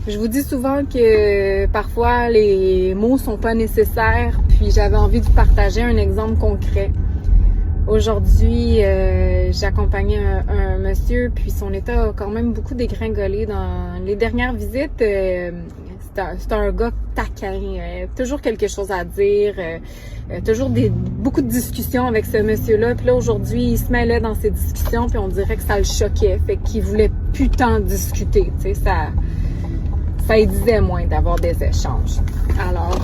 Je vous dis souvent que parfois les mots sont pas nécessaires, puis j'avais envie de vous partager un exemple concret. Aujourd'hui, j'accompagnais un monsieur, puis son état a quand même beaucoup dégringolé dans les dernières visites. C'est un gars taquin, toujours quelque chose à dire, toujours beaucoup de discussions avec ce monsieur-là. Puis là, aujourd'hui, il se mêlait dans ces discussions, puis on dirait que ça le choquait, fait qu'il voulait plus tant discuter, tu sais, ça lui disait moins d'avoir des échanges. Alors,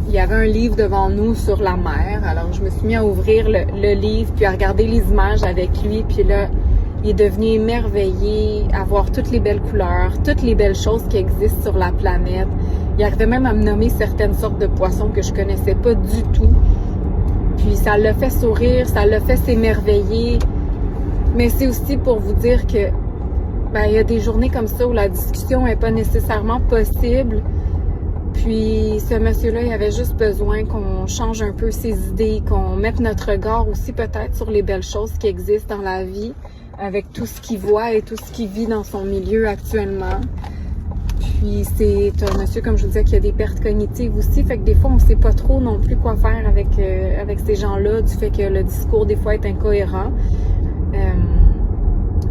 il y avait un livre devant nous sur la mer. Alors, je me suis mis à ouvrir le livre, puis à regarder les images avec lui. Puis là, il est devenu émerveillé à voir toutes les belles couleurs, toutes les belles choses qui existent sur la planète. Il arrivait même à me nommer certaines sortes de poissons que je connaissais pas du tout. Puis ça l'a fait sourire, ça l'a fait s'émerveiller. Mais c'est aussi pour vous dire que il y a des journées comme ça où la discussion n'est pas nécessairement possible. Puis ce monsieur-là, il avait juste besoin qu'on change un peu ses idées, qu'on mette notre regard aussi peut-être sur les belles choses qui existent dans la vie, avec tout ce qu'il voit et tout ce qu'il vit dans son milieu actuellement. Puis c'est un monsieur, comme je vous disais, qui a des pertes cognitives aussi, fait que des fois, on sait pas trop non plus quoi faire avec ces gens-là, du fait que le discours, des fois, est incohérent.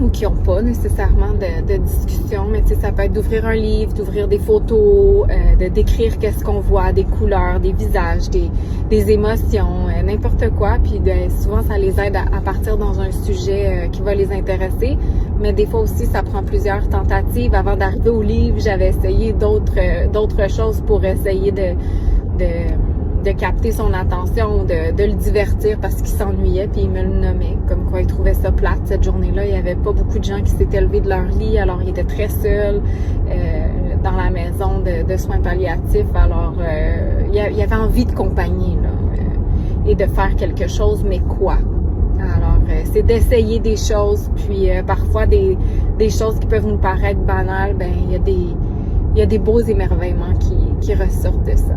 Ou qui n'ont pas nécessairement de discussion, mais tu sais, ça peut être d'ouvrir un livre, d'ouvrir des photos, de décrire qu'est-ce qu'on voit, des couleurs, des visages, des émotions, n'importe quoi. Puis souvent, ça les aide à partir dans un sujet qui va les intéresser. Mais des fois aussi, ça prend plusieurs tentatives. Avant d'arriver au livre, j'avais essayé d'autres choses pour essayer de capter son attention, de le divertir parce qu'il s'ennuyait, puis il me le nommait, comme quoi il trouvait ça plate cette journée-là. Il n'y avait pas beaucoup de gens qui s'étaient levés de leur lit, alors il était très seul dans la maison de soins palliatifs. Alors, il avait envie de compagnie là, et de faire quelque chose, mais quoi? Alors, c'est d'essayer des choses, puis parfois des choses qui peuvent nous paraître banales, il y a des beaux émerveillements qui ressortent de ça.